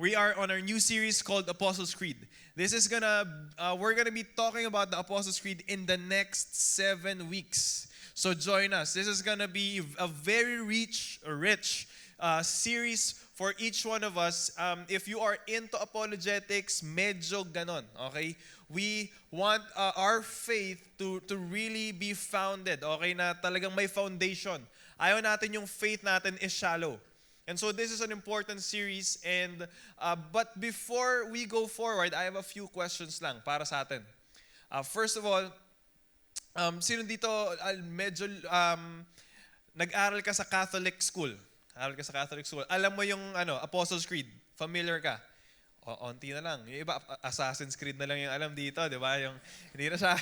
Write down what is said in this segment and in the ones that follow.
We are on our new series called Apostles' Creed. We're gonna be talking about the Apostles' Creed in the next 7 weeks. So join us. This is gonna be a very rich series for each one of us. If you are into apologetics, medyo ganon, okay? We want our faith to really be founded, okay, na talagang may foundation. Ayaw natin yung faith natin is shallow. And so this is an important series, and but before we go forward, I have a few questions lang para sa atin. First of all, sino dito medyo nag-aral ka sa Catholic school? Aral ka sa Catholic school. Alam mo yung Apostles' Creed? Familiar ka? O, onti na lang. Yung iba, Assassin's Creed na lang yung alam dito, di ba? Yung, hindi na siya,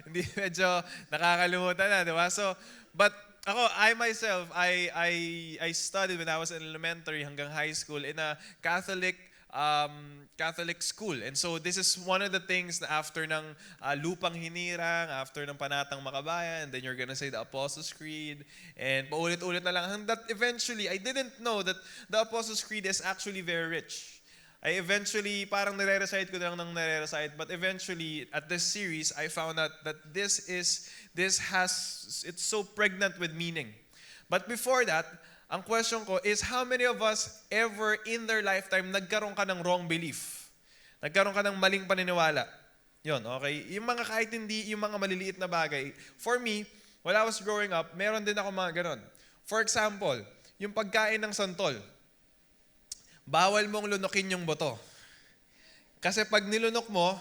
hindi medyo nakakalimutan na, di ba? So, but ako, I myself, I studied when I was in elementary hanggang high school in a Catholic school. And so this is one of the things na after ng Lupang Hinirang, after ng Panatang Makabayan, and then you're gonna say the Apostles' Creed, and paulit-ulit na lang. That eventually, I didn't know that the Apostles' Creed is actually very rich. I eventually, parang nare-recite ko lang ng nare-recite, but eventually, at this series, I found out that it's so pregnant with meaning. But before that, ang question ko is, how many of us ever in their lifetime nagkaroon ka ng wrong belief? Nagkaroon ka ng maling paniniwala? Yun, okay? Yung mga kahit hindi, yung mga maliliit na bagay. For me, while I was growing up, meron din ako mga ganon. For example, yung pagkain ng santol. Bawal mong lunukin yung buto. Kasi pag nilunok mo,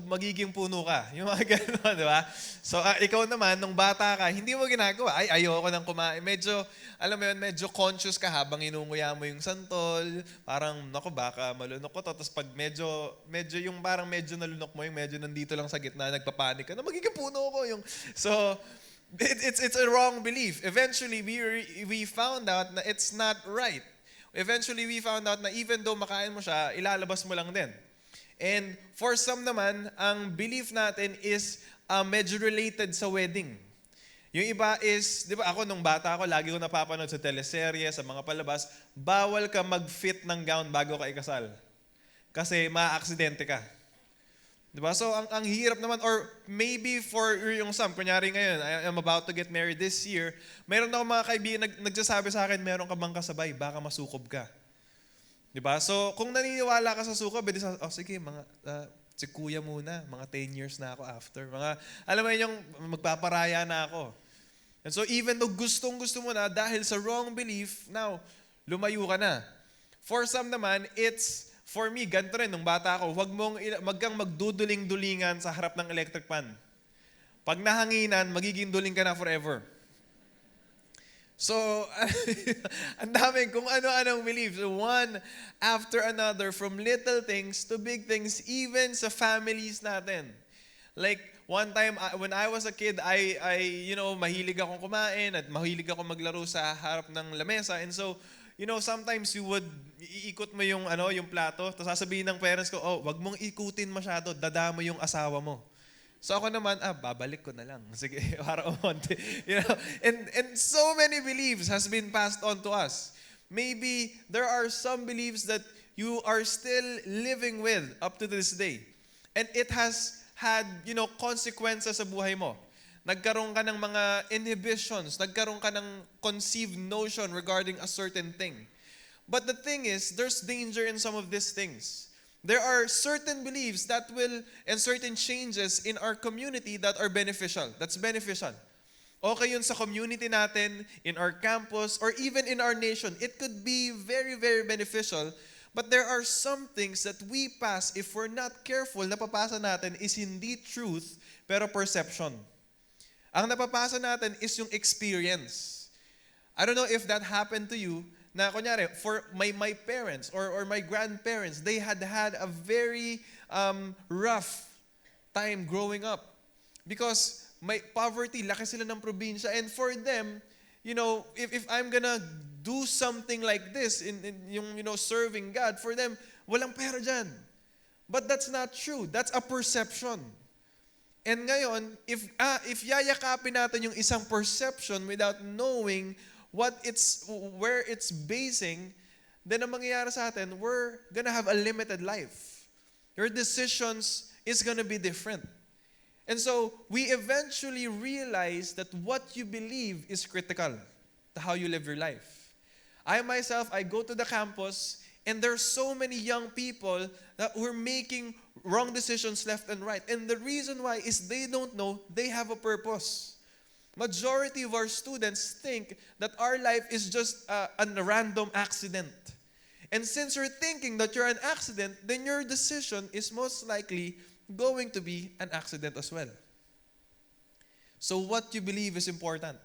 magiging puno ka. Yung mga gano'n, di ba? So, ikaw naman, nung bata ka, hindi mo ginagawa. Ayoko nang kumain. Medyo, alam mo yun, medyo conscious ka habang inunguya mo yung santol. Parang, naku, baka malunok ko to. Tapos pag medyo yung parang medyo nalunok mo, yung medyo nandito lang sa gitna, nagpapanik ka, na magiging puno ko. So, it's a wrong belief. Eventually, we found out na it's not right. Eventually, we found out na even though makain mo siya, ilalabas mo lang din. And for some naman, ang belief natin is medyo related sa wedding. Yung iba is, di ba ako nung bata ako, lagi ko napapanood sa teleserye, sa mga palabas, bawal ka mag-fit ng gown bago ka ikasal. Kasi maaaksidente ka. Di ba? So, ang hirap naman, or maybe for yung some, kunyari ngayon, I am about to get married this year, meron ako mga kaibigan nagsasabi sa akin, meron ka bang kasabay, baka masukob ka. Di ba? So, kung naniniwala ka sa sukob, sige, si kuya muna, mga 10 years na ako after. Alam mo yun, yung magpaparaya na ako. And so, even though gustong-gusto mo na, dahil sa wrong belief, now, lumayo ka na. For some naman, for me, ganito rin, nung bata ako, wag kang magduduling-dulingan sa harap ng electric pan. Pag nahanginan, magiging duling ka na forever. So, ang dami, kung ano-anong beliefs, one after another, from little things to big things, even sa families natin. Like, one time, when I was a kid, mahilig akong kumain at mahilig akong maglaro sa harap ng lamesa. And so, sometimes iikot mo yung plato, tapos sasabihin ng parents ko, wag mong ikutin masyado, dadamo yung asawa mo. So ako naman, babalik ko na lang. Sige, para umonte. And so many beliefs has been passed on to us. Maybe there are some beliefs that you are still living with up to this day. And it has had, consequences sa buhay mo. Nagkaroon ka ng mga inhibitions, nagkaroon ka ng conceived notion regarding a certain thing. But the thing is, there's danger in some of these things. There are certain beliefs and certain changes in our community that are beneficial. That's beneficial. Okay yun sa community natin, in our campus, or even in our nation. It could be very, very beneficial. But there are some things that we pass, if we're not careful, napapasa natin is hindi truth, pero perception. Ang napapasa natin is yung experience. I don't know if that happened to you, na kunyari, for my parents or my grandparents, they had a very rough time growing up. Because may poverty, laki sila ng probinsya. And for them, if I'm gonna do something like this, in serving God, for them, walang pera dyan. But that's not true. That's a perception. And ngayon, if yayakapin natin yung isang perception without knowing where it's basing, then ang mangyayari sa atin, we're gonna have a limited life. Your decisions is gonna be different. And so, we eventually realize that what you believe is critical to how you live your life. I myself, I go to the campus, and there's so many young people that were making wrong decisions left and right. And the reason why is they don't know they have a purpose. Majority of our students think that our life is just a random accident. And since you're thinking that you're an accident, then your decision is most likely going to be an accident as well. So what you believe is important.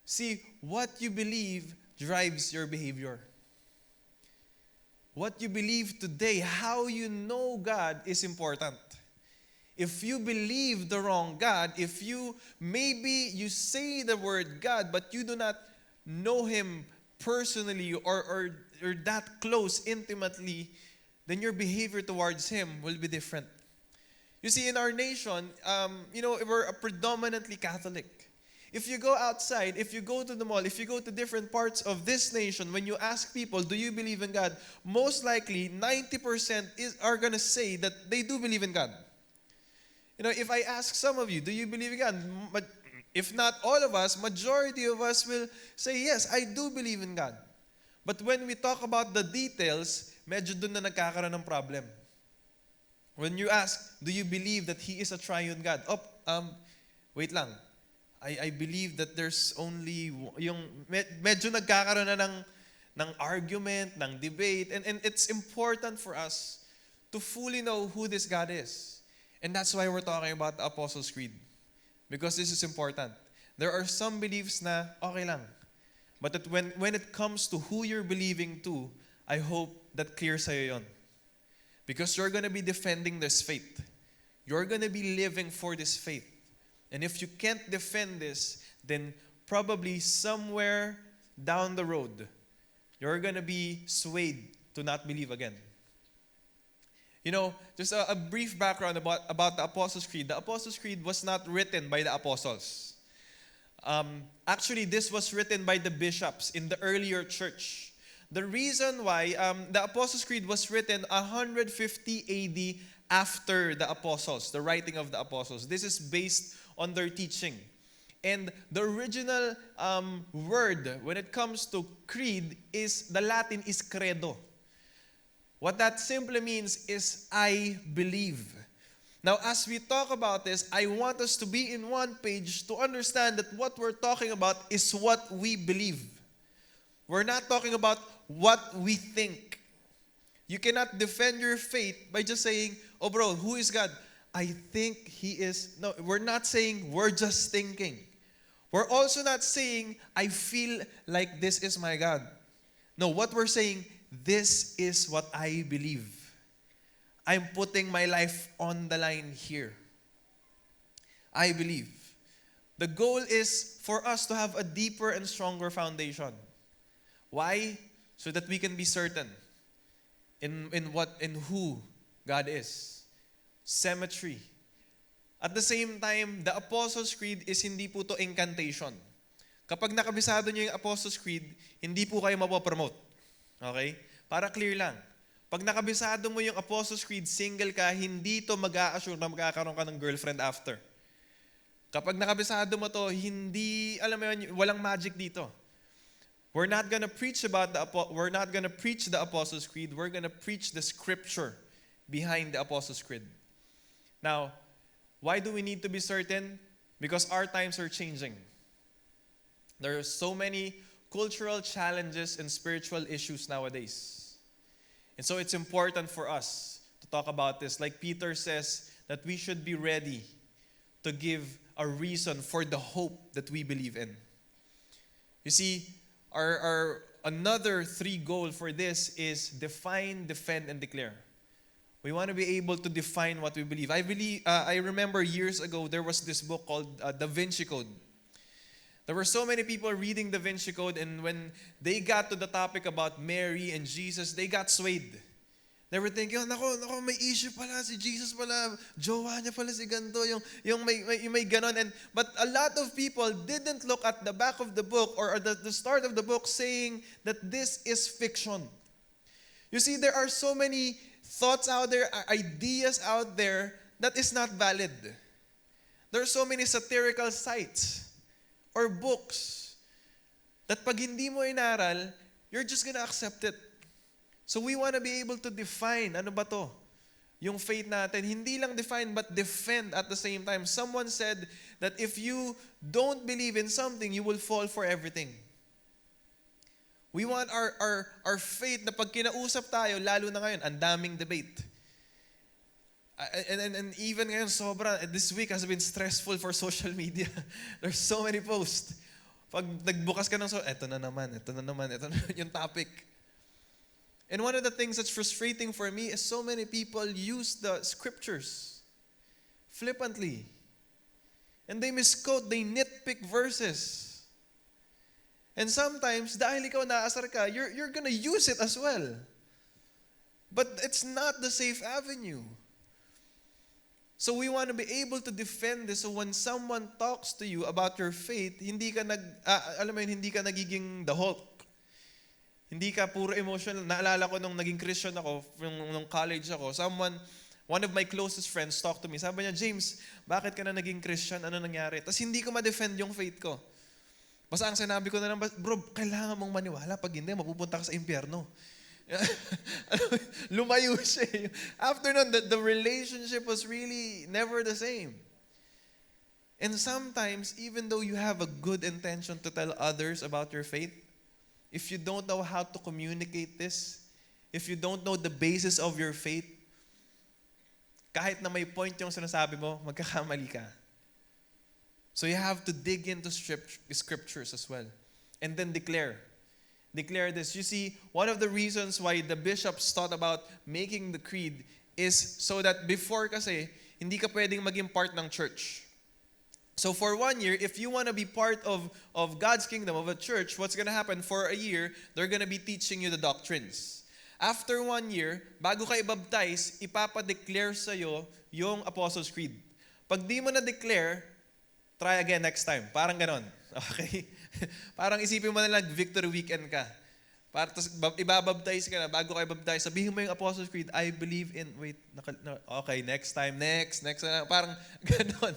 See, what you believe drives your behavior. What you believe today, how you know God is important. If you believe the wrong God, if you say the word God, but you do not know Him personally or that close intimately, then your behavior towards Him will be different. You see, in our nation, we're a predominantly Catholic. If you go outside, if you go to the mall, if you go to different parts of this nation, when you ask people, do you believe in God? Most likely, 90% are going to say that they do believe in God. If I ask some of you, do you believe in God? But if not all of us, majority of us will say, yes, I do believe in God. But when we talk about the details, medyo dun na nagkakaroon ng problem. When you ask, do you believe that He is a triune God? Wait lang. I believe that there's only medyo nagkakaroon na ng argument, ng debate, and it's important for us to fully know who this God is. And that's why we're talking about the Apostles' Creed. Because this is important. There are some beliefs na okay lang. But that when it comes to who you're believing to, I hope that clear sa'yo yon. Because you're going to be defending this faith. You're going to be living for this faith. And if you can't defend this, then probably somewhere down the road, you're going to be swayed to not believe again. Just a brief background about the Apostles' Creed. The Apostles' Creed was not written by the apostles. Actually, this was written by the bishops in the earlier church. The reason why the Apostles' Creed was written 150 AD after the apostles, the writing of the apostles. This is based on their teaching. And the original word when it comes to creed is, the Latin is credo. What that simply means is, I believe. Now, as we talk about this, I want us to be in one page to understand that what we're talking about is what we believe. We're not talking about what we think. You cannot defend your faith by just saying, oh bro, who is God? I think He is. No, we're not saying we're just thinking. We're also not saying, I feel like this is my God. No, what we're saying, this is what I believe. I'm putting my life on the line here. I believe. The goal is for us to have a deeper and stronger foundation. Why? So that we can be certain in who God is. Symmetry. At the same time, the Apostles' Creed is hindi po to incantation. Kapag nakabisado niyo yung Apostles' Creed, hindi po kayo mapopromote. Okay? Para clear lang. Pag nakabisado mo yung Apostles' Creed, single ka, hindi to mag-a-assure na magkakaroon ka ng girlfriend after. Kapag nakabisado mo to, hindi, alam mo yun, walang magic dito. We're not gonna preach the Apostles' Creed. We're gonna preach the scripture behind the Apostles' Creed. Now, why do we need to be certain? Because our times are changing. There are so many cultural challenges and spiritual issues nowadays. And so it's important for us to talk about this. Like Peter says, that we should be ready to give a reason for the hope that we believe in. You see, our another 3 goal for this is define, defend, and declare. We want to be able to define what we believe. I remember years ago, there was this book called Da Vinci Code. There were so many people reading Da Vinci Code, and when they got to the topic about Mary and Jesus, they got swayed. They were thinking, oh, nako, may issue pala, si Jesus pala, jowa niya pala si ganito, yung may ganon. But a lot of people didn't look at the back of the book or at the start of the book saying that this is fiction. You see, there are so many thoughts out there, ideas out there that is not valid. There are so many satirical sites or books that pag hindi mo inaral, you're just gonna accept it. So we want to be able to define, ano ba to? Yung faith natin, hindi lang define but defend at the same time. Someone said that if you don't believe in something, you will fall for everything. We want our faith na pag kinausap tayo, lalo na ngayon, ang daming debate. And even ngayon, this week has been stressful for social media. There's so many posts. Pag nagbukas ka ng eto na naman, yung topic. And one of the things that's frustrating for me is so many people use the scriptures flippantly. And they misquote, they nitpick verses. And sometimes, dahil ikaw naasar ka, you're gonna use it as well. But it's not the safe avenue. So we want to be able to defend this. So when someone talks to you about your faith, hindi ka nagiging the Hulk. Hindi ka puro emotional. Naalala ko nung naging Christian ako, nung college ako, one of my closest friends talked to me. Sabi niya, James, bakit ka na naging Christian? Ano nangyari? Tapos hindi ko ma-defend yung faith ko. Basta ang sinabi ko na lang, bro, kailangan mong maniwala. Pag hindi, mapupunta ka sa impyerno. Lumayo siya. After nun, the relationship was really never the same. And sometimes, even though you have a good intention to tell others about your faith, if you don't know how to communicate this, if you don't know the basis of your faith, kahit na may point yung sinasabi mo, magkakamali ka. So you have to dig into scriptures as well. And then declare this. You see, one of the reasons why the bishops thought about making the creed is so that before kasi, hindi ka pwedeng maging part ng church. So for 1 year, if you want to be part of God's kingdom, of a church, what's going to happen? For a year, they're going to be teaching you the doctrines. After 1 year, bago ka i-baptize, ipapadeclare sa'yo yung Apostles' Creed. Pag di mo na-declare, try again next time. Parang ganon. Okay? Parang isipin mo na lang, victory weekend ka. Ibabaptize ka na, bago ka i-baptize, sabihin mo yung Apostles' Creed, I believe in, okay, next time, next, parang ganon.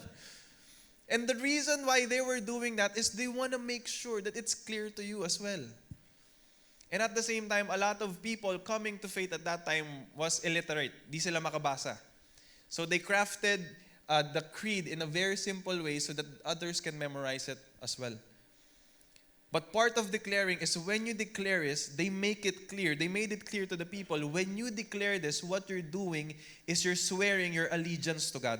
And the reason why they were doing that is they want to make sure that it's clear to you as well. And at the same time, a lot of people coming to faith at that time was illiterate. Di sila makabasa. So they crafted the creed in a very simple way so that others can memorize it as well. But part of declaring is when you declare this, they make it clear. They made it clear to the people, when you declare this, what you're doing is you're swearing your allegiance to God.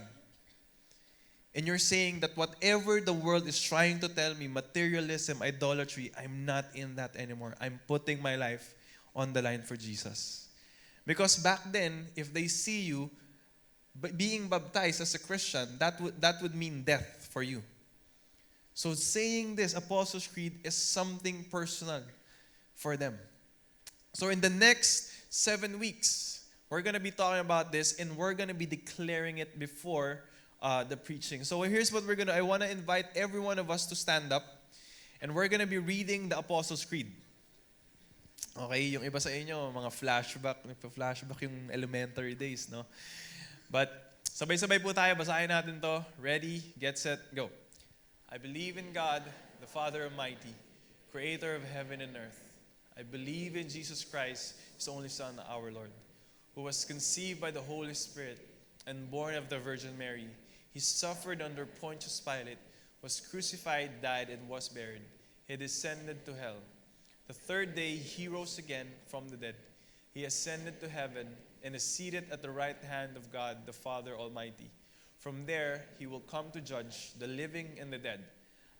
And you're saying that whatever the world is trying to tell me, materialism, idolatry, I'm not in that anymore. I'm putting my life on the line for Jesus. Because back then, if they see you being baptized as a Christian, that would mean death for you. So saying this Apostles' Creed is something personal for them. So in the next 7 weeks, we're going to be talking about this and we're going to be declaring it before the preaching. So here's what we're going to, I want to invite every one of us to stand up and we're going to be reading the Apostles' Creed. Okay, yung iba sa inyo, mga flashback yung elementary days, no? But sabay-sabay po tayo, basahin natin to. Ready, get set, go. I believe in God, the Father Almighty, creator of heaven and earth. I believe in Jesus Christ, His only Son, our Lord, who was conceived by the Holy Spirit and born of the Virgin Mary. He suffered under Pontius Pilate, was crucified, died, and was buried. He descended to hell. The third day He rose again from the dead. He ascended to heaven and is seated at the right hand of God, the Father Almighty. From there He will come to judge the living and the dead.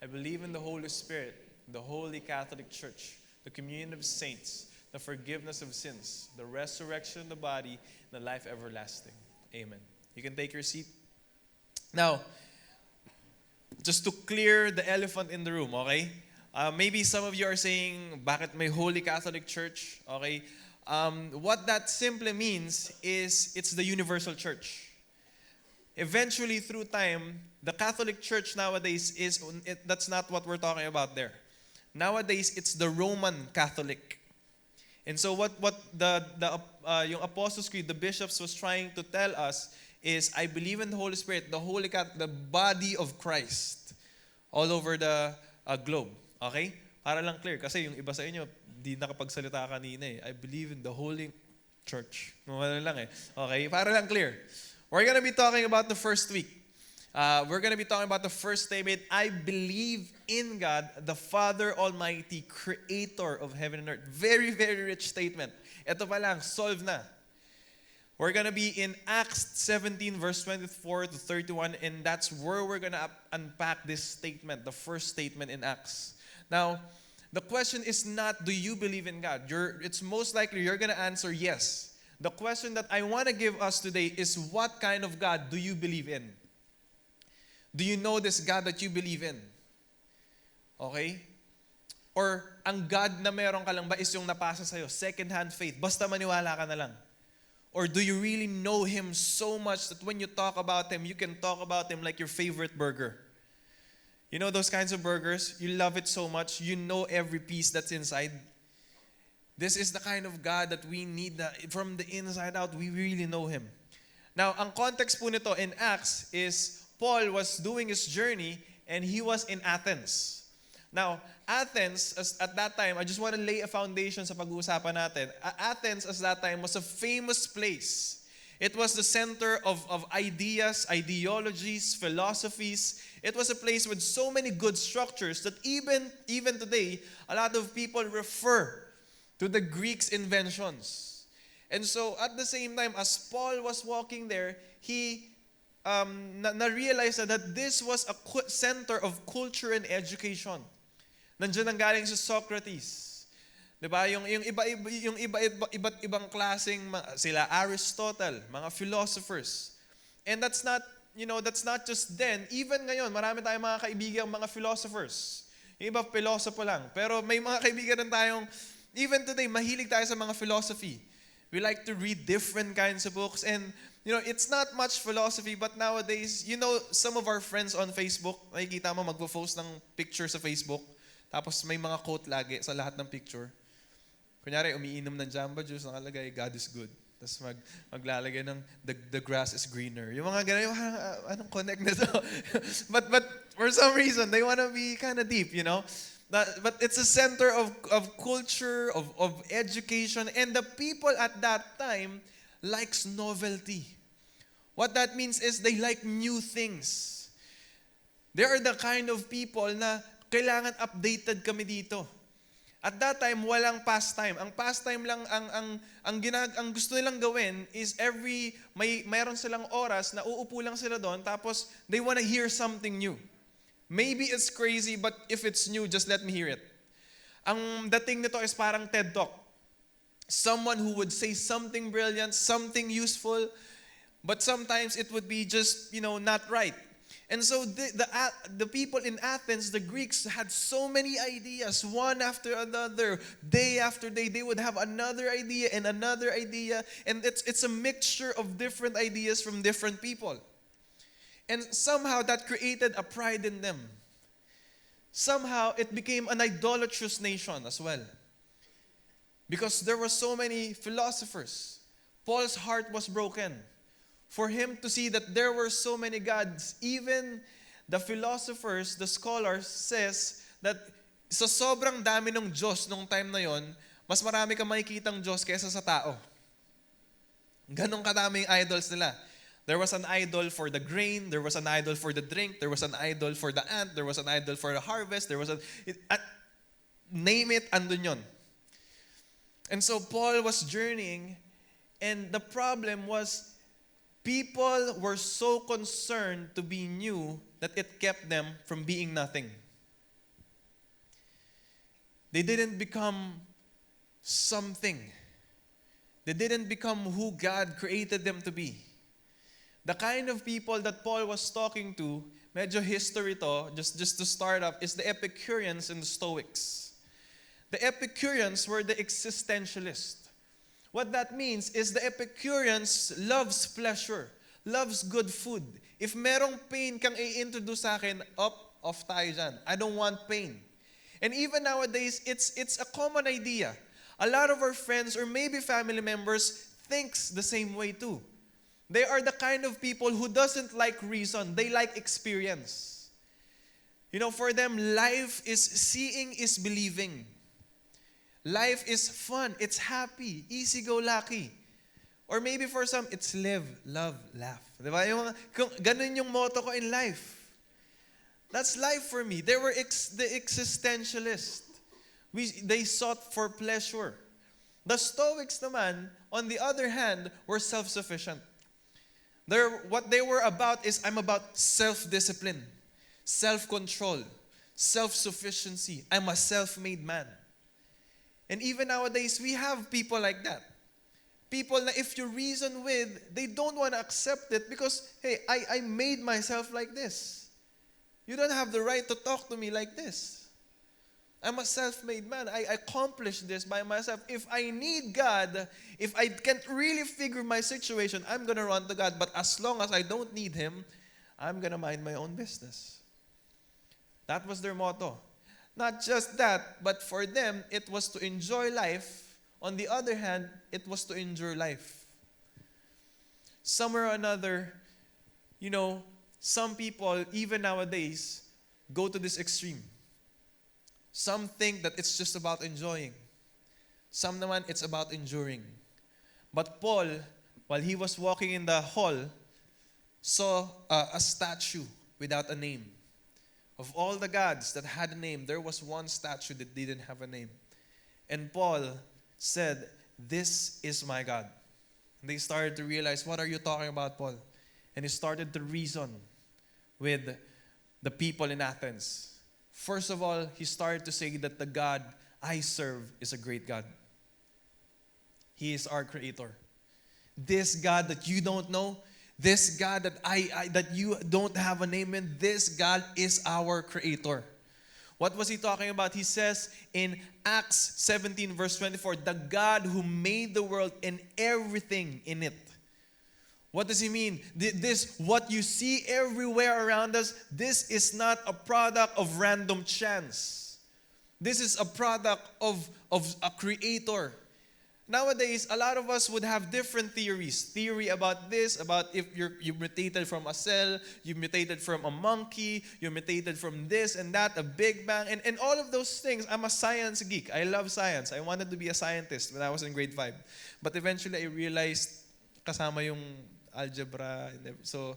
I believe in the Holy Spirit, the Holy Catholic Church, the communion of saints, the forgiveness of sins, the resurrection of the body, and the life everlasting. Amen. You can take your seat. Now, just to clear the elephant in the room, okay? Maybe some of you are saying, bakit may Holy Catholic Church? Okay? What that simply means is it's the universal church. Eventually, through time, the Catholic Church nowadays that's not what we're talking about there. Nowadays, it's the Roman Catholic. And so what yung Apostles' Creed, the bishops was trying to tell us is, I believe in the Holy Spirit, the Holy Catholic, the body of Christ all over the globe. Okay? Para lang clear. Kasi yung iba sa inyo, di nakapagsalita kanina eh. I believe in the Holy Church. Ano lang eh. Okay? Para lang clear. We're gonna be talking about the first week. We're gonna be talking about the first statement. I believe in God, the Father Almighty, Creator of heaven and earth. Very, very rich statement. Ito pa lang, solve na. We're gonna be in Acts 17, verse 24 to 31, and that's where we're gonna unpack this statement, the first statement in Acts. Now, the question is not, do you believe in God? It's most likely you're gonna answer yes. The question that I want to give us today is, what kind of God do you believe in? Do you know this God that you believe in? Okay? Or ang God na meron ka lang ba is yung napasa sa'yo, second-hand faith, basta maniwala ka na lang? Or do you really know Him so much that when you talk about Him, you can talk about Him like your favorite burger? You know those kinds of burgers? You love it so much, you know every piece that's inside. This is the kind of God that we need, from the inside out, we really know Him. Now, ang context po nito in Acts is Paul was doing his journey and he was in Athens. Now, Athens, at that time, I just want to lay a foundation sa pag-uusapan natin. Athens, at that time, was a famous place. It was the center of ideas, ideologies, philosophies. It was a place with so many good structures that even today, a lot of people refer to the Greeks' inventions. And so, at the same time, as Paul was walking there, he na-realize that this was a center of culture and education. Nandiyan ang galing sa Socrates. Diba? Yung iba't ibang klaseng sila Aristotle, mga philosophers. And that's not just then. Even ngayon, marami tayong mga kaibigang mga philosophers. Yung iba, philosopher lang. Pero may mga kaibigan rin tayong, even today, mahilig tayo sa mga philosophy. We like to read different kinds of books. And, it's not much philosophy, but nowadays, some of our friends on Facebook, nakikita mo, magpo-post ng picture sa Facebook. Tapos may mga quote lagi sa lahat ng picture. Kunyari, umiinom ng Jamba Juice, nakalagay, God is good. Tapos maglalagay ng the grass is greener. Yung mga ganun, anong connect na to? but for some reason, they want to be kind of deep, But it's a center of culture, of education, and the people at that time likes novelty. What that means is they like new things. They are the kind of people na kailangan updated kami dito. At that time, walang pastime. Ang pastime lang, ang gusto nilang gawin is mayroon silang oras na uupo lang sila doon, tapos they wanna hear something new. Maybe it's crazy, but if it's new, just let me hear it. Ang dating nito is parang TED Talk. Someone who would say something brilliant, something useful, but sometimes it would be just, not right. And so the people in Athens, the Greeks, had so many ideas, one after another, day after day. They would have another idea and another idea, and it's a mixture of different ideas from different people. And somehow that created a pride in them. Somehow it became an idolatrous nation as well. Because there were so many philosophers. Paul's heart was broken. For him to see that there were so many gods, even the philosophers, the scholars, says that sa sobrang dami ng Diyos nung time na yon, mas marami kang makikitang Diyos kaysa sa tao. Ganong kadaming idols nila. There was an idol for the grain, there was an idol for the drink, there was an idol for the ant, there was an idol for the harvest, name it, andun yon. And so Paul was journeying, and the problem was, people were so concerned to be new that it kept them from being nothing. They didn't become something. They didn't become who God created them to be. The kind of people that Paul was talking to, medyo history to, just to start up, is the Epicureans and the Stoics. The Epicureans were the existentialists. What that means is the Epicureans loves pleasure, loves good food. If merong pain kang i-introduce sa akin, off tayo dyan. I don't want pain. And even nowadays, it's a common idea. A lot of our friends or maybe family members thinks the same way too. They are the kind of people who doesn't like reason. They like experience. For them, life is seeing is believing. Life is fun. It's happy. Easy-go-lucky. Or maybe for some, it's live, love, laugh. Diba? Ganun yung motto ko in life. That's life for me. They were the existentialists. They sought for pleasure. The Stoics naman, on the other hand, were self-sufficient. What they were about is, I'm about self-discipline, self-control, self-sufficiency. I'm a self-made man. And even nowadays, we have people like that. People na if you reason with, they don't want to accept it because, hey, I made myself like this. You don't have the right to talk to me like this. I'm a self-made man. I accomplished this by myself. If I need God, if I can't really figure my situation, I'm going to run to God. But as long as I don't need Him, I'm going to mind my own business. That was their motto. Not just that, but for them, it was to enjoy life. On the other hand, it was to endure life. Somewhere or another, some people, even nowadays, go to this extreme. Some think that it's just about enjoying. Some naman, it's about enduring. But Paul, while he was walking in the hall, saw a statue without a name. Of all the gods that had a name, there was one statue that didn't have a name. And Paul said, "This is my God." And they started to realize, what are you talking about, Paul? And he started to reason with the people in Athens. First of all, he started to say that the God I serve is a great God. He is our creator. This God that you don't know, this God that that you don't have a name in, this God is our creator. What was he talking about? He says in Acts 17 verse 24, the God who made the world and everything in it. What does he mean? This, what you see everywhere around us, this is not a product of random chance. This is a product of a creator. Nowadays, a lot of us would have different theories. Theory about this, about if you mutated from a cell, you mutated from a monkey, you mutated from this and that, a Big Bang, and all of those things. I'm a science geek. I love science. I wanted to be a scientist when I was in grade 5. But eventually, I realized kasama yung algebra. So,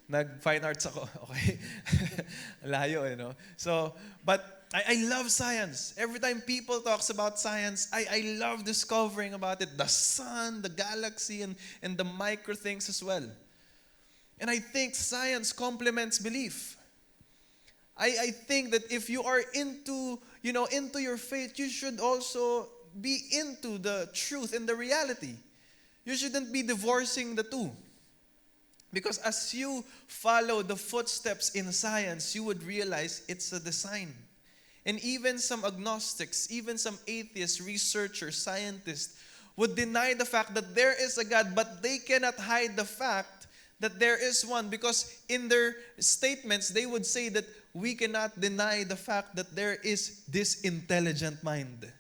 nag-fine arts ako. Okay? Layo, So, but I love science. Every time people talks about science, I love discovering about it. The sun, the galaxy, and the micro things as well. And I think science complements belief. I think that if you are into your faith, you should also be into the truth and the reality. You shouldn't be divorcing the two. Because as you follow the footsteps in science, you would realize it's a design. And even some agnostics, even some atheists, researchers, scientists would deny the fact that there is a God, but they cannot hide the fact that there is one, because in their statements, they would say that we cannot deny the fact that there is this intelligent mind.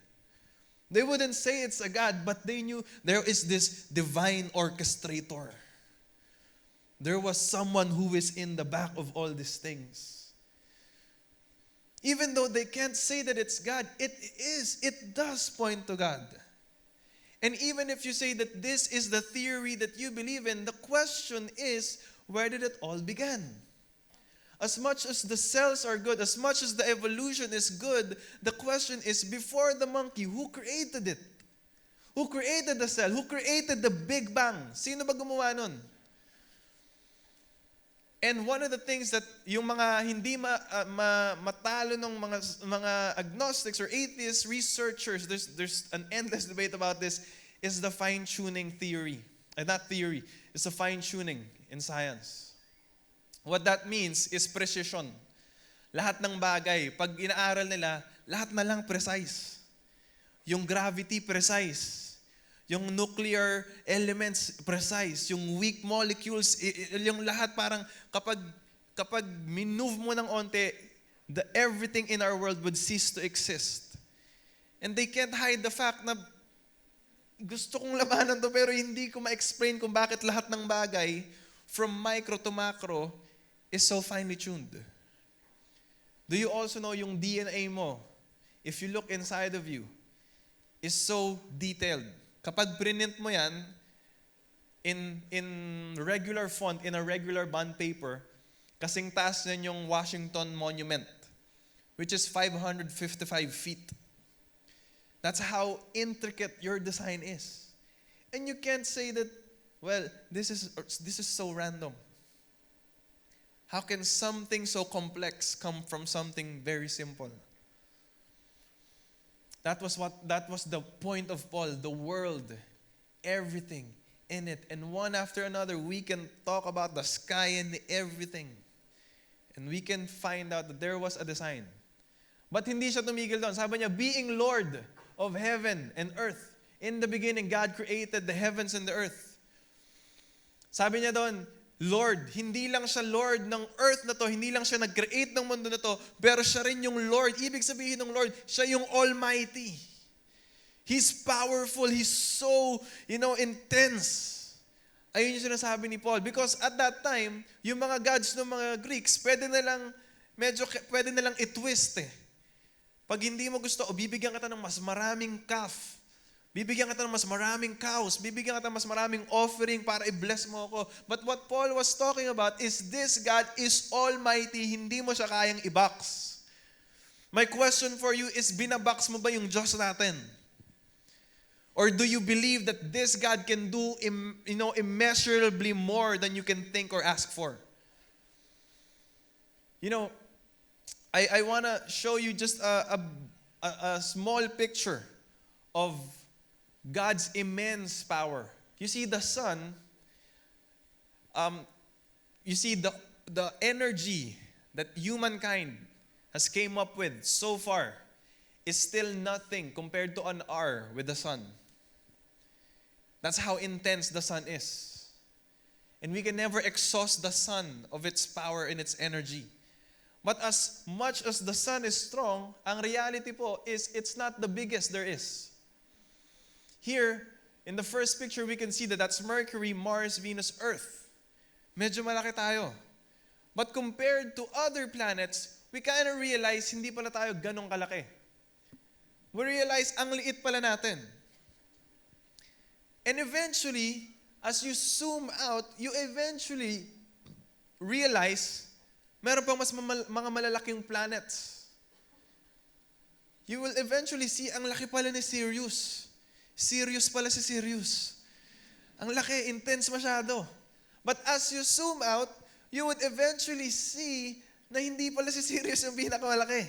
They wouldn't say it's a God, but they knew there is this divine orchestrator. There was someone who is in the back of all these things. Even though they can't say that it's God, it does point to God. And even if you say that this is the theory that you believe in, the question is, where did it all begin? As much as the cells are good, as much as the evolution is good, the question is, before the monkey, who created it? Who created the cell? Who created the Big Bang? Sino ba gumawa nun? And one of the things that yung mga hindi matalo ng mga agnostics or atheist researchers, there's an endless debate about this, is the fine-tuning theory. Not theory, it's the fine-tuning in science. What that means is precision. Lahat ng bagay, pag inaaral nila, lahat na lang precise. Yung gravity, precise. Yung nuclear elements, precise. Yung weak molecules, yung lahat parang kapag minove mo ng onte, everything in our world would cease to exist. And they can't hide the fact na gusto kong labanan to pero hindi ko ma-explain kung bakit lahat ng bagay from micro to macro is so finely tuned. Do you also know yung DNA mo, if you look inside of you, is so detailed. Kapag print mo yan in regular font, in a regular bond paper, kasing taas yan yung Washington Monument, which is 555 feet. That's how intricate your design is. And you can't say that, well, this is so random. How can something so complex come from something very simple? That was the point of Paul, the world, everything in it. And one after another, we can talk about the sky and everything. And we can find out that there was a design. But hindi siya tumigil doon. Sabi niya, being Lord of heaven and earth. In the beginning, God created the heavens and the earth. Sabi niya doon, Lord, hindi lang siya Lord ng earth na to, hindi lang siya nag-create ng mundo na to, pero siya rin yung Lord. Ibig sabihin ng Lord, siya yung Almighty. He's powerful. He's so, intense. Ayun yung sinasabi ni Paul. Because at that time, yung mga gods ng mga Greeks, pwede na lang i-twist eh. Pag hindi mo gusto, bibigyan kita ng mas maraming calf. Bibigyan kita ng mas maraming cows. Bibigyan kita ng mas maraming offering para i-bless mo ako. But what Paul was talking about is this God is almighty. Hindi mo siya kayang i-box. My question for you is, binabox mo ba yung Diyos natin? Or do you believe that this God can do immeasurably more than you can think or ask for? I want to show you just a small picture of God's immense power. You see the sun, you see the energy that humankind has came up with so far is still nothing compared to an hour with the sun. That's how intense the sun is. And we can never exhaust the sun of its power and its energy. But as much as the sun is strong, ang reality po is it's not the biggest there is. Here, in the first picture, we can see that that's Mercury, Mars, Venus, Earth. Medyo malaki tayo. But compared to other planets, we kind of realize hindi pala tayo ganong kalaki. We realize ang liit pala natin. And eventually, as you zoom out, you eventually realize meron pang mas mga malalaking planets. You will eventually see, ang laki pala ni Sirius. Sirius pala si Sirius. Ang laki, intense masyado. But as you zoom out, you would eventually see na hindi pala si Sirius yung pinakamalaki.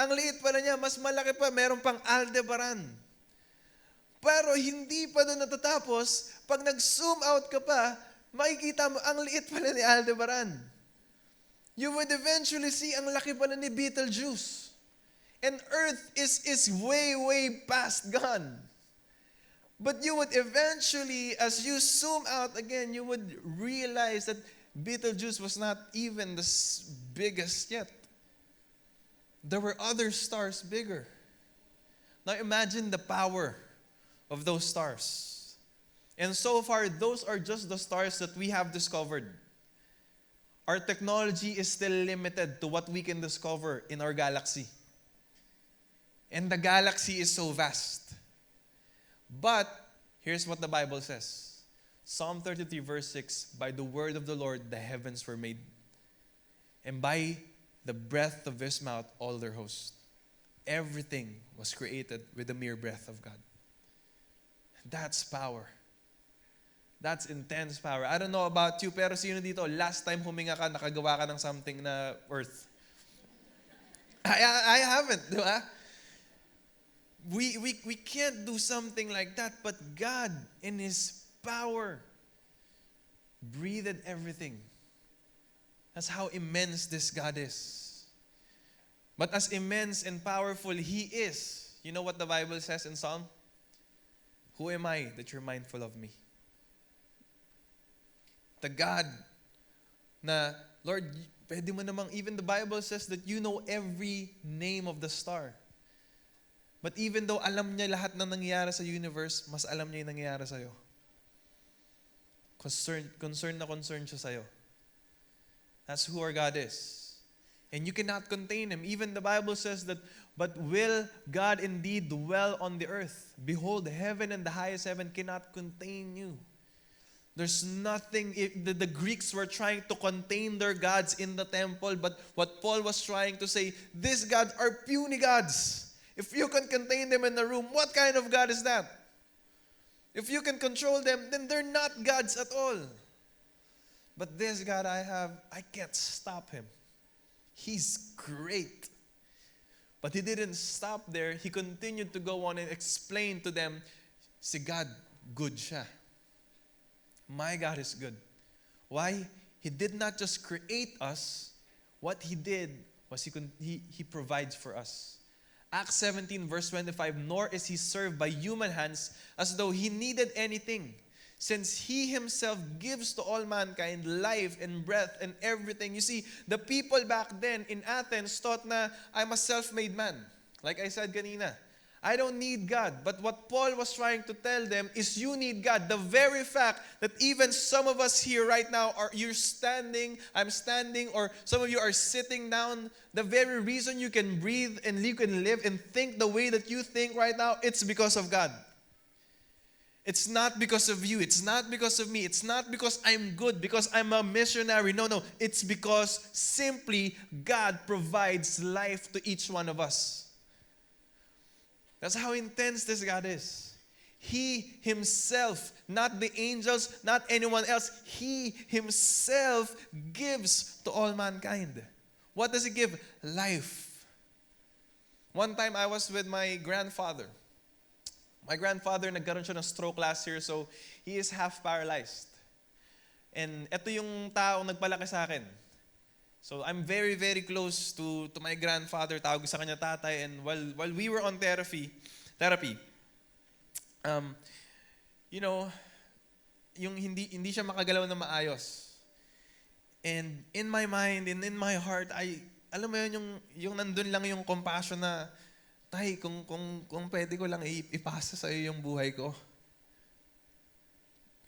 Ang liit pala niya, mas malaki pa, meron pang Aldebaran. Pero hindi pa doon natatapos, pag nag-zoom out ka pa, makikita mo, ang liit pala ni Aldebaran. You would eventually see ang laki pala ni Betelgeuse. And Earth is way, way past gone. But you would eventually, as you zoom out again, you would realize that Betelgeuse was not even the biggest yet. There were other stars bigger. Now imagine the power of those stars. And so far, those are just the stars that we have discovered. Our technology is still limited to what we can discover in our galaxy. And the galaxy is so vast. But, here's what the Bible says. Psalm 33 verse 6, by the word of the Lord the heavens were made, and by the breath of his mouth all their hosts. Everything was created with the mere breath of God. That's power. That's intense power. I don't know about you, pero sino dito, last time huminga ka, nakagawa ka ng something na earth? I haven't, di ba? We can't do something like that, but God, in His power, breathed everything. That's how immense this God is. But as immense and powerful He is, you know what the Bible says in Psalm? Who am I that you're mindful of me? The God na, Lord, pwede mo namang, even the Bible says that you know every name of the star. But even though alam niya lahat ng nangyayari sa universe, mas alam niya yung nangyayari sa'yo. Concerned siya sa'yo. That's who our God is. And you cannot contain Him. Even the Bible says that, but will God indeed dwell on the earth? Behold, heaven and the highest heaven cannot contain you. There's nothing, the Greeks were trying to contain their gods in the temple, but what Paul was trying to say, these gods are puny gods. If you can contain them in the room, what kind of God is that? If you can control them, then they're not gods at all. But this God I have, I can't stop Him. He's great. But He didn't stop there. He continued to go on and explain to them, si God, good siya. My God is good. Why? He did not just create us. What He did was He provides for us. Acts 17 verse 25, nor is He served by human hands as though He needed anything, since He Himself gives to all mankind life and breath and everything. You see, the people back then in Athens thought na, I'm a self-made man. Like I said kanina, I don't need God. But what Paul was trying to tell them is you need God. The very fact that even some of us here right now, you're standing, I'm standing, or some of you are sitting down, the very reason you can breathe and you can live and think the way that you think right now, it's because of God. It's not because of you. It's not because of me. It's not because I'm good, because I'm a missionary. No. It's because simply God provides life to each one of us. That's how intense this God is. He Himself, not the angels, not anyone else, He Himself gives to all mankind. What does He give? Life. One time I was with my grandfather. My grandfather, nagkaroon siya ng stroke last year, so he is half paralyzed. And ito yung taong nagpalaki sa akin. So I'm very, very close to my grandfather. Tawag sa kanya tatay. And while we were on therapy, yung hindi siya makagalaw na maayos. And in my mind and in my heart, alam mo yun, yung nandun lang yung compassion na, tay, kung pwede ko lang ipasa sa iyo yung buhay ko.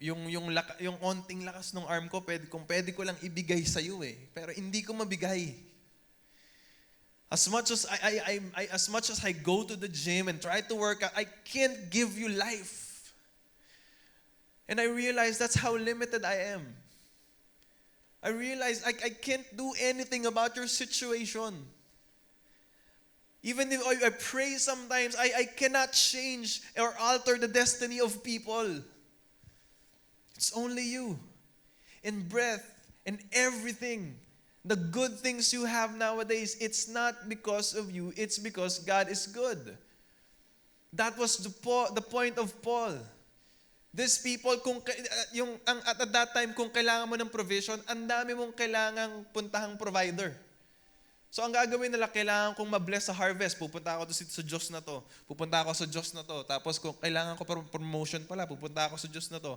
Yung onting lakas ng arm ko, kung pwede ko lang ibigay sa iyo eh. Pero hindi ko mabigay. As much as I go to the gym and try to work out, I can't give you life. And I realize that's how limited I am. I realize I can't do anything about your situation. Even if I pray sometimes, I cannot change or alter the destiny of people. It's only you. In breath and everything. The good things you have nowadays, it's not because of you, it's because God is good. That was the point of Paul. These people, at that time, kung kailangan mo ng provision, ang dami mong kailangang puntahang provider. So ang gagawin nila, kailangan kong mabless sa harvest, pupunta ako sa Diyos na to. Pupunta ako sa Diyos na to. Tapos kung kailangan ko promotion pala, pupunta ako sa Diyos na to.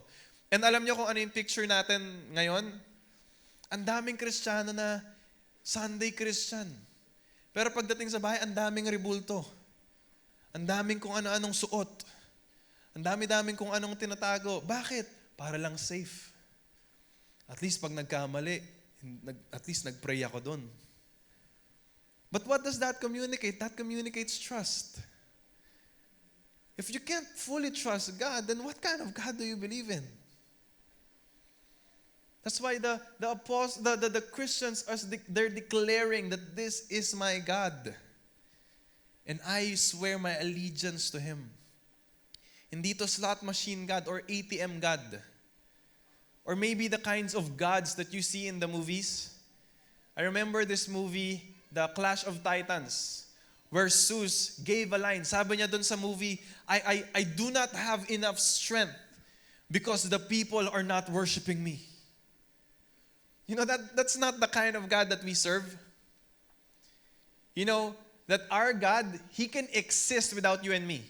And alam niyo kung ano yung picture natin ngayon? Ang daming Kristiyano na Sunday Christian. Pero pagdating sa bahay, ang daming ribulto. Ang daming kung ano-anong suot. Ang dami-daming kung anong tinatago. Bakit? Para lang safe. At least pag nagkamali, at least nagpray ako doon. But what does that communicate? That communicates trust. If you can't fully trust God, then what kind of God do you believe in? That's why the Christians, they're declaring that this is my God. And I swear my allegiance to Him. Hindi to slot machine God or ATM God. Or maybe the kinds of gods that you see in the movies. I remember this movie, The Clash of Titans, where Zeus gave a line. Sabi niya dun sa movie, I do not have enough strength because the people are not worshiping me. You know, that's not the kind of God that we serve. You know, that our God, He can exist without you and me.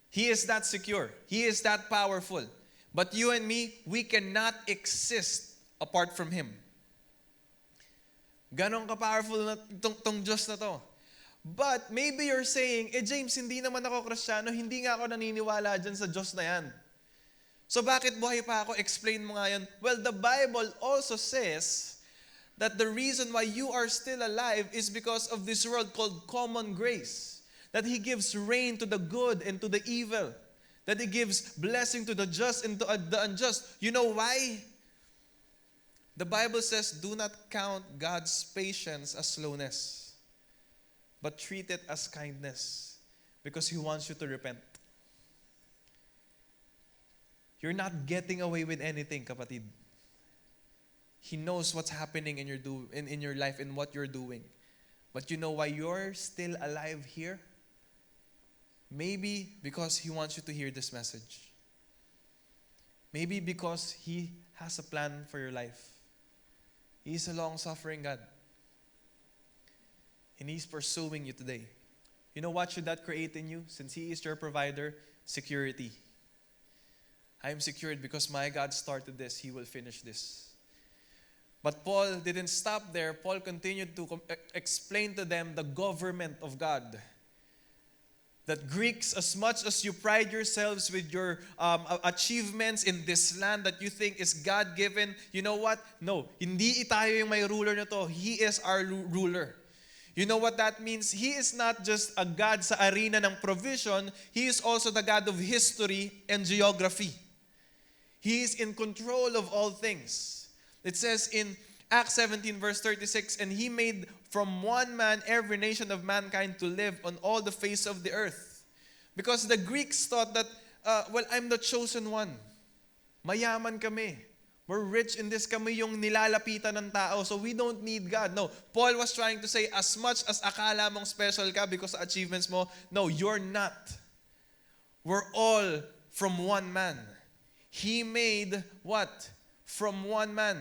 He is that secure. He is that powerful. But you and me, we cannot exist apart from Him. Ganon ka-powerful na itong Diyos na to. But maybe you're saying, James, hindi naman ako Kristiyano, hindi nga ako naniniwala dyan sa Diyos na yan. So bakit buhay pa ako? Explain mo nga yan. Well, the Bible also says that the reason why you are still alive is because of this world called common grace. That He gives rain to the good and to the evil. That He gives blessing to the just and to the unjust. You know why? The Bible says, do not count God's patience as slowness, but treat it as kindness, because He wants you to repent. You're not getting away with anything, kapatid. He knows what's happening in your life and what you're doing. But you know why you're still alive here? Maybe because He wants you to hear this message. Maybe because He has a plan for your life. He's a long-suffering God. And He's pursuing you today. You know what should that create in you? Since He is your provider, security. I am secured because my God started this. He will finish this. But Paul didn't stop there. Paul continued to explain to them the government of God. That Greeks, as much as you pride yourselves with your achievements in this land that you think is God-given, you know what? No, hindi tayo yung may ruler na to. He is our ruler. You know what that means? He is not just a God sa arena ng provision. He is also the God of history and geography. He is in control of all things. It says in Acts 17 verse 36, and He made from one man every nation of mankind to live on all the face of the earth. Because the Greeks thought that, I'm the chosen one. Mayaman kami. We're rich in this, kami yung nilalapitan ng tao, so we don't need God. No, Paul was trying to say, as much as akala mong special ka because of achievements mo, no, you're not. We're all from one man. He made what? From one man.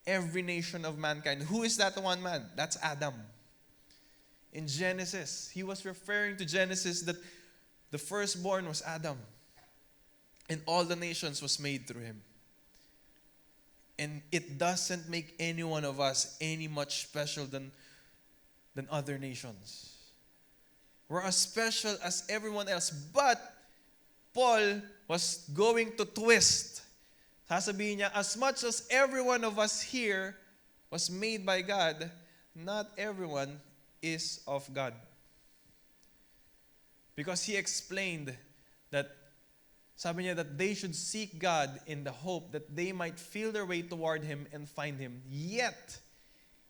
Every nation of mankind. Who is that one man? That's Adam. In Genesis, he was referring to Genesis that the firstborn was Adam. And all the nations was made through him. And it doesn't make any one of us any much special than other nations. We're as special as everyone else. But Paul was going to twist. Sasabihin niya, as much as every one of us here was made by God, not everyone is of God. Because he explained that, sabi niya, that they should seek God in the hope that they might feel their way toward Him and find Him. Yet,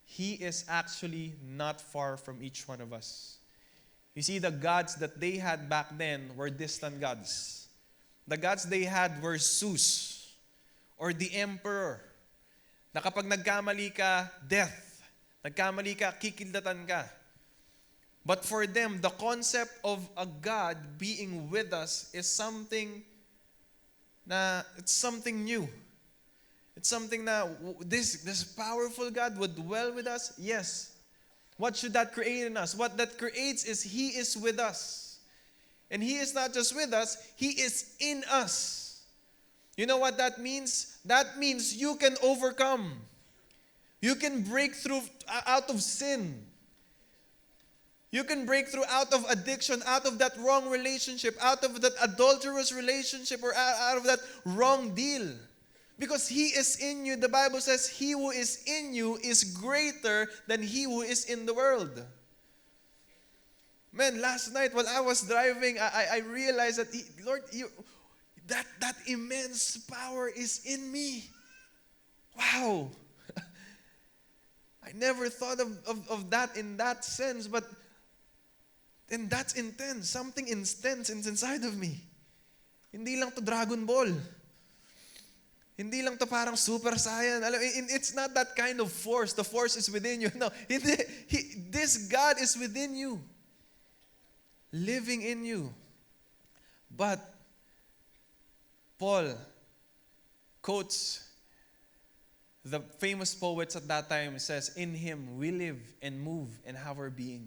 He is actually not far from each one of us. You see, the gods that they had back then were distant gods. The gods they had were Zeus, or the emperor, na kapag nagkamali ka, death. Nagkamali ka, kikildatan ka. But for them, the concept of a God being with us is something it's something new. It's something na this powerful God would dwell with us. Yes. What should that create in us? What that creates is He is with us. And He is not just with us, He is in us. You know what that means? That means you can overcome. You can break through out of sin. You can break through out of addiction, out of that wrong relationship, out of that adulterous relationship, or out of that wrong deal. Because He is in you. The Bible says, He who is in you is greater than he who is in the world. Man, last night while I was driving, I realized that, Lord, that immense power is in me. Wow. I never thought of that in that sense, but then that's intense. Something intense is inside of me. Hindi lang to Dragon Ball. Hindi lang to parang Super Saiyan. It's not that kind of force. The force is within you. No, this God is within you. Living in you. But Paul quotes the famous poets at that time. He says, in Him we live and move and have our being.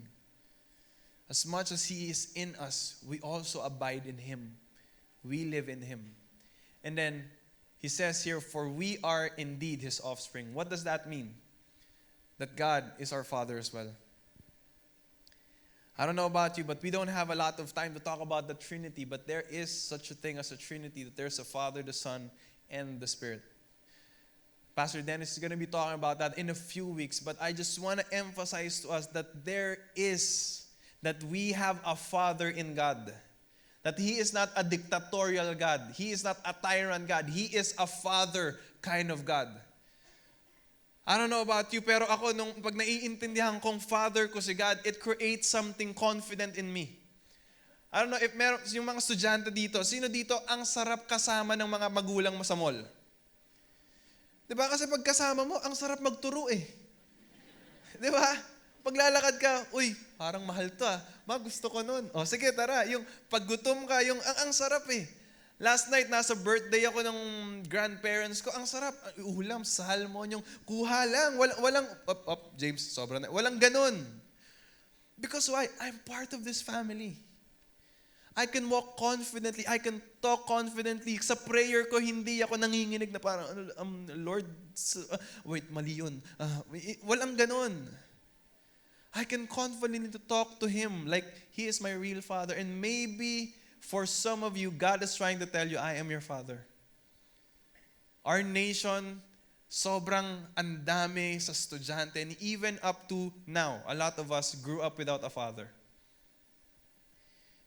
As much as He is in us, we also abide in Him. We live in Him. And then he says here, for we are indeed His offspring. What does that mean? That God is our Father as well. I don't know about you, but we don't have a lot of time to talk about the Trinity, but there is such a thing as a Trinity, that there's a Father, the Son, and the Spirit. Pastor Dennis is going to be talking about that in a few weeks, but I just want to emphasize to us that that we have a Father in God. That He is not a dictatorial God. He is not a tyrant God. He is a Father kind of God. I don't know about you, pero ako, pag naiintindihan kong Father ko si God, it creates something confident in me. I don't know if meron, yung mga estudyante dito, sino dito ang sarap kasama ng mga magulang mo sa mall? Diba? Kasi pag kasama mo, ang sarap magturo eh. Diba? Paglalakad ka, uy, parang mahal to ah. Gusto ko nun. O sige, tara. Yung paggutom ka, ang sarap eh. Last night, nasa birthday ako ng grandparents ko. Ang sarap. Ulam, salmon, yung kuha lang. Walang, James, sobra na. Walang ganun. Because why? I'm part of this family. I can walk confidently. I can talk confidently. Sa prayer ko, hindi ako nanginginig na parang, Lord, wait, mali yun. Walang ganun. I can confidently talk to Him like He is my real Father. And maybe for some of you, God is trying to tell you, I am your Father. Our nation, sobrang andami sa estudyante. And even up to now, a lot of us grew up without a father.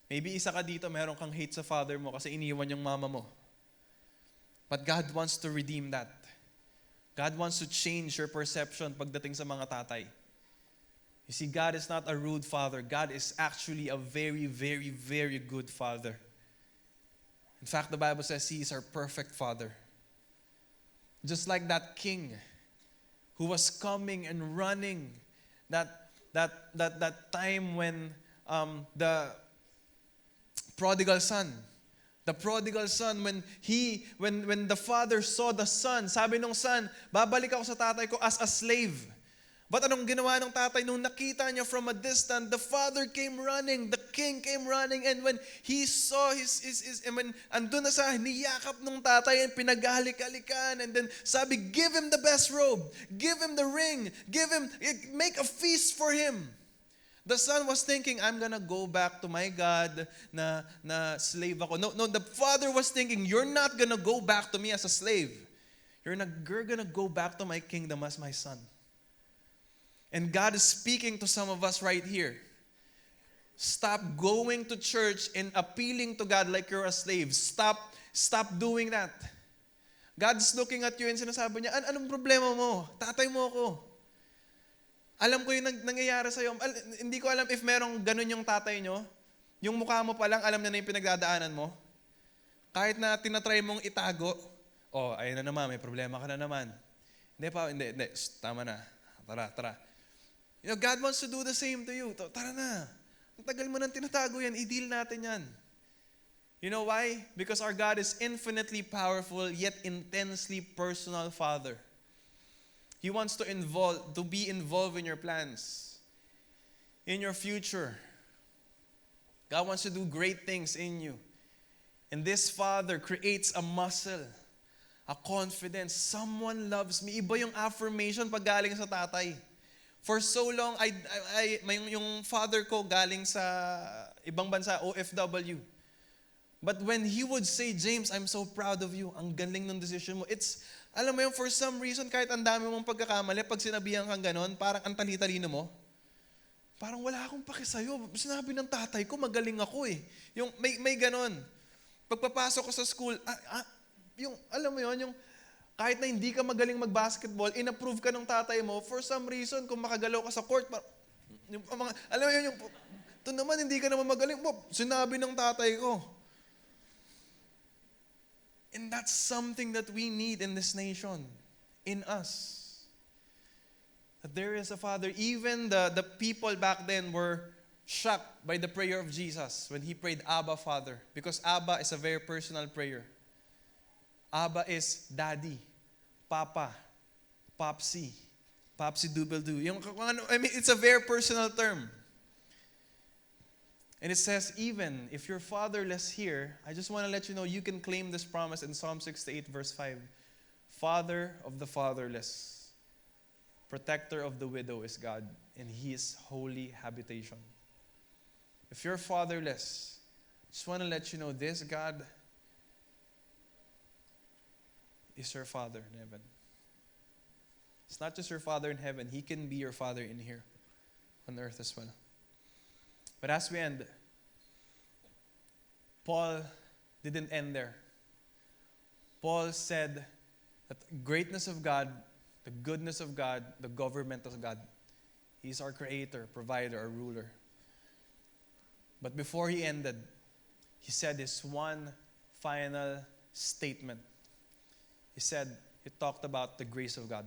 Maybe isa ka dito, meron kang hate sa father mo kasi iniwan yung mama mo. But God wants to redeem that. God wants to change your perception pagdating sa mga tatay. You see, God is not a rude father. God is actually a very, very, very good father. In fact, the Bible says He is our perfect Father. Just like that king who was coming and running that time when the prodigal son, when the father saw the son, sabi nung son, babalik ako sa tatay ko as a slave. But anong ginawa ng tatay nung nakita niya from a distance? The father came running, the king came running, and when he saw when andun na sa niyakap ng tatay and pinaghalik-halikan, and then sabi, give him the best robe, give him the ring, make a feast for him. The son was thinking, I'm gonna go back to my God na slave ako. No, the father was thinking, you're not gonna go back to me as a slave. You're gonna go back to my kingdom as my son. And God is speaking to some of us right here. Stop going to church and appealing to God like you're a slave. Stop doing that. God's looking at you and sinasabi niya, anong problema mo? Tatay mo ako. Alam ko yung nangyayari sa'yo. Hindi ko alam if merong ganun yung tatay nyo. Yung mukha mo pa lang, alam na yung pinagdadaanan mo. Kahit na tinatry mong itago, ayun na naman, may problema ka na naman. Hindi, tama na. Tara. You know, God wants to do the same to you. Tara na. Ang tagal mo nang tinatago yan, i-deal natin yan. You know why? Because our God is infinitely powerful, yet intensely personal Father. He wants to be involved in your plans, in your future. God wants to do great things in you. And this Father creates a muscle, a confidence. Someone loves me. Iba yung affirmation pag galing sa tatay. For so long, yung father ko galing sa ibang bansa, OFW. But when he would say, James, I'm so proud of you. Ang galing ng decision mo. Alam mo yung for some reason, kahit ang dami mong pagkakamali, pag sinabihan kang ganon, parang ang tali-talino mo. Parang wala akong paki sa'yo. Sinabi ng tatay ko, magaling ako eh. Yung may ganon. Pagpapasok ko sa school, yung, alam mo yun, yung kahit na hindi ka magaling mag-basketball, in-approve ka ng tatay mo, for some reason, kung makagalaw ka sa court, alam mo yun, ito naman, hindi ka naman magaling. Sinabi ng tatay ko. And that's something that we need in this nation, in us. That there is a Father. Even the people back then were shocked by the prayer of Jesus when He prayed, Abba, Father. Because Abba is a very personal prayer. Abba is daddy, papa, popsy doobledoo. It's a very personal term. And it says, even if you're fatherless here, I just want to let you know, you can claim this promise in Psalm 68 verse 5. Father of the fatherless, protector of the widow is God, and He is holy habitation. If you're fatherless, just want to let you know this: God is your Father in heaven. It's not just your Father in heaven. He can be your Father in here on earth as well. But as we end, Paul didn't end there. Paul said that the greatness of God, the goodness of God, the government of God, He's our creator, provider, our ruler. But before he ended, he said this one final statement. He talked about the grace of God.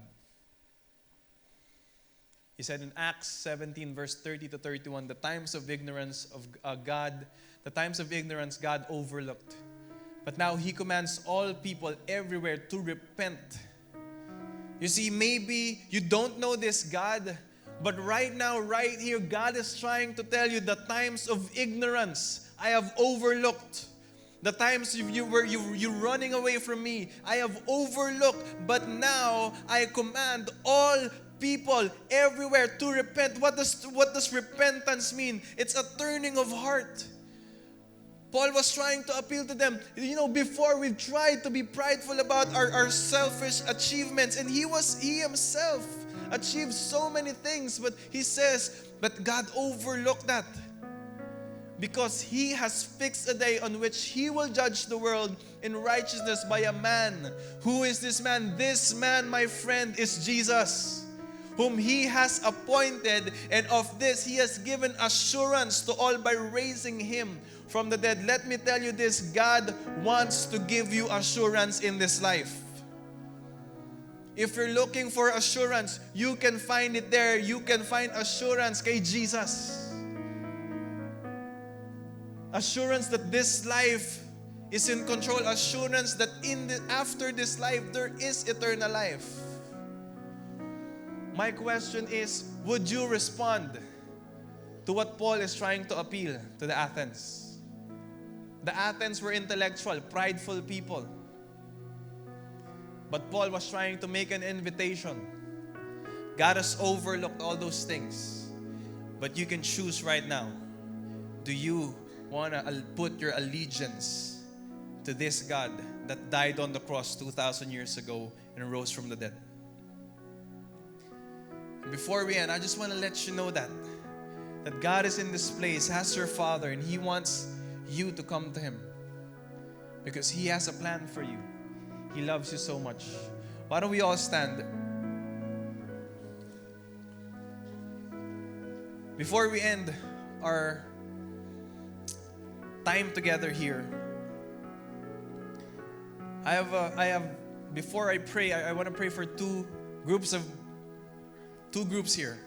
He said in Acts 17, verse 30 to 31, the times of ignorance God overlooked. But now He commands all people everywhere to repent. You see, maybe you don't know this God, but right now, right here, God is trying to tell you the times of ignorance I have overlooked. The times you're running away from me, I have overlooked. But now I command all people everywhere to repent. What does repentance mean? It's a turning of heart. Paul was trying to appeal to them. Before we tried to be prideful about our selfish achievements, and he himself achieved so many things, but he says, but God overlooked that. Because He has fixed a day on which He will judge the world in righteousness by a man. Who is this man? This man, my friend, is Jesus, whom He has appointed, and of this He has given assurance to all by raising Him from the dead. Let me tell you this: God wants to give you assurance in this life. If you're looking for assurance, you can find it there. You can find assurance kay Jesus. Assurance that this life is in control. Assurance that after this life, there is eternal life. My question is, would you respond to what Paul is trying to appeal to the Athens? The Athens were intellectual, prideful people. But Paul was trying to make an invitation. God has overlooked all those things. But you can choose right now. Do you want to put your allegiance to this God that died on the cross 2,000 years ago and rose from the dead? Before we end, I just want to let you know that God is in this place as your Father, and He wants you to come to Him because He has a plan for you. He loves you so much. Why don't we all stand? Before we end our time together here, before I pray, I want to pray for two groups here.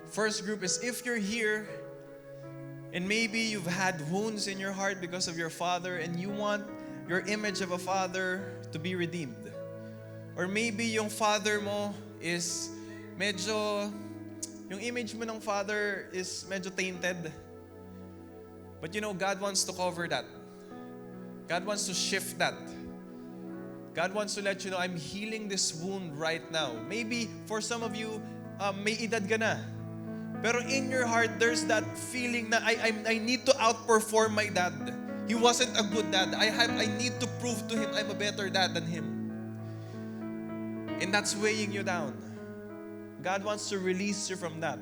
First group is if you're here and maybe you've had wounds in your heart because of your father and you want your image of a father to be redeemed. Or maybe yung father mo is yung image mo ng father is medyo tainted. But God wants to cover that. God wants to shift that. God wants to let you know, I'm healing this wound right now. Maybe for some of you, may edad ka na. Pero in your heart, there's that feeling na I need to outperform my dad. He wasn't a good dad. I need to prove to him I'm a better dad than him. And that's weighing you down. God wants to release you from that.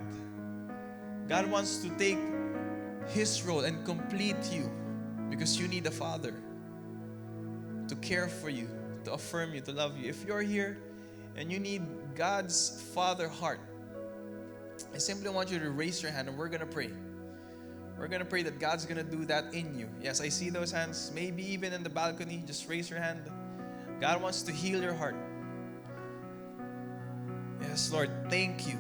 God wants to take His role and complete you because you need a father to care for you, to affirm you, to love you. If you're here and you need God's father heart, I simply want you to raise your hand and we're going to pray. We're going to pray that God's going to do that in you. Yes, I see those hands. Maybe even in the balcony, just raise your hand. God wants to heal your heart. Yes, Lord, thank you.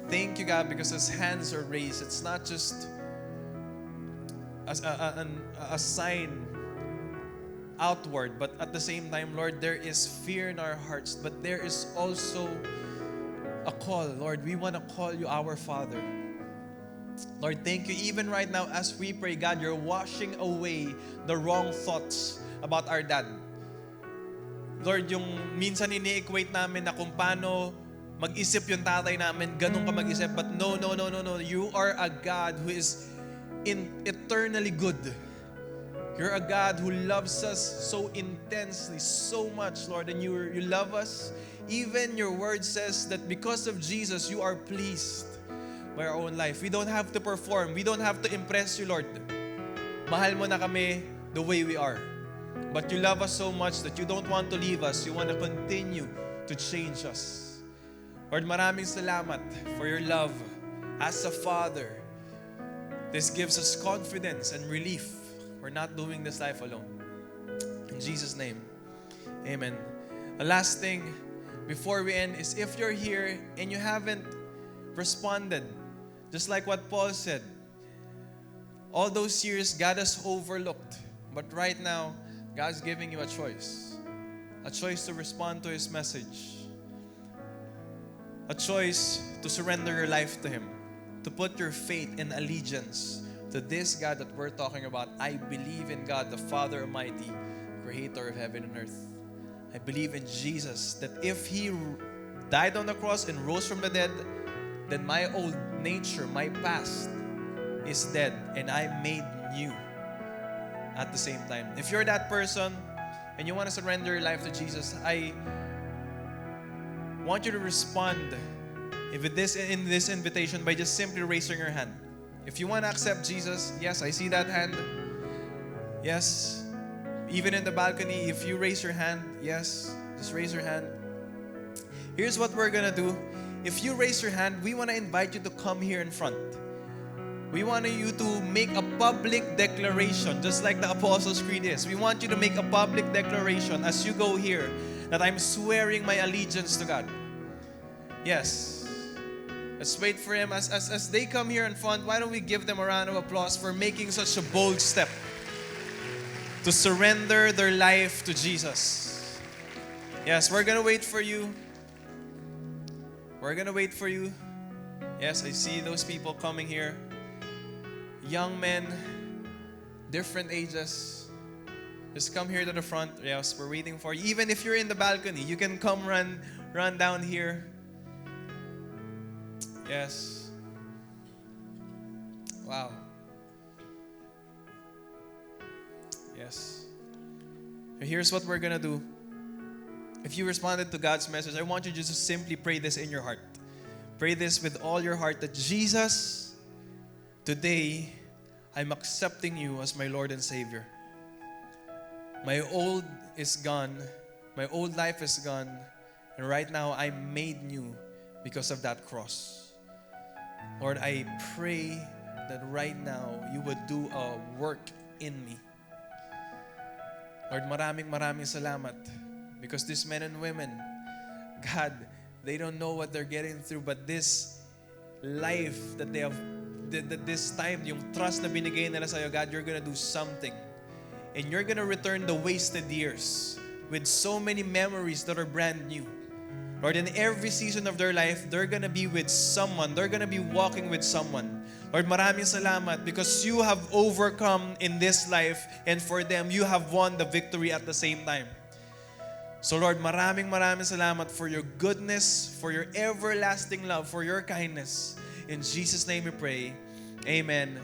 Thank you, God, because His hands are raised. It's not just a sign outward, but at the same time, Lord, there is fear in our hearts, but there is also a call. Lord, we want to call you our Father. Lord, thank you. Even right now, as we pray, God, you're washing away the wrong thoughts about our dad. Lord, yung minsan ini-equate namin na kung paano mag-isip yung tatay namin, ganun ka mag-isip. But no. You are a God who is eternally good. You're a God who loves us so intensely, so much, Lord, and you love us. Even your word says that because of Jesus, you are pleased by our own life. We don't have to perform. We don't have to impress you, Lord. Mahal mo na kami the way we are. But you love us so much that you don't want to leave us. You want to continue to change us. Lord, maraming salamat for your love as a Father. This gives us confidence and relief. We're not doing this life alone. In Jesus' name, amen. The last thing before we end is if you're here and you haven't responded, just like what Paul said, all those years God has overlooked. But right now, God's giving you a choice. A choice to respond to His message. A choice to surrender your life to Him. To put your faith and allegiance to this God that we're talking about. I believe in God, the Father Almighty, Creator of heaven and earth. I believe in Jesus, that if He died on the cross and rose from the dead, then my old nature, my past, is dead and I'm made new at the same time. If you're that person and you want to surrender your life to Jesus, I want you to respond in this invitation by just simply raising your hand. If you want to accept Jesus, yes, I see that hand. Yes. Even in the balcony, if you raise your hand, yes, just raise your hand. Here's what we're going to do. If you raise your hand, we want to invite you to come here in front. We want you to make a public declaration, just like the Apostles' Creed is. We want you to make a public declaration as you go here that I'm swearing my allegiance to God. Yes. Let's wait for him. As they come here in front, why don't we give them a round of applause for making such a bold step to surrender their life to Jesus. Yes, we're going to wait for you. We're going to wait for you. Yes, I see those people coming here. Young men, different ages. Just come here to the front. Yes, we're waiting for you. Even if you're in the balcony, you can come run down here. Yes. Wow. Yes. Here's what we're gonna do. If you responded to God's message, I want you just to simply pray this in your heart. Pray this with all your heart that Jesus, today, I'm accepting you as my Lord and Savior. My old is gone. My old life is gone. And right now, I'm made new because of that cross. Lord, I pray that right now, you would do a work in me. Lord, maraming salamat. Because these men and women, God, they don't know what they're getting through, but this life that they have, this time, yung trust na binigay nila sa'yo, God, you're gonna do something. And you're gonna return the wasted years with so many memories that are brand new. Lord, in every season of their life, they're gonna be with someone. They're gonna be walking with someone. Lord, maraming salamat because you have overcome in this life, and for them, you have won the victory at the same time. So Lord, maraming salamat for your goodness, for your everlasting love, for your kindness. In Jesus' name we pray. Amen.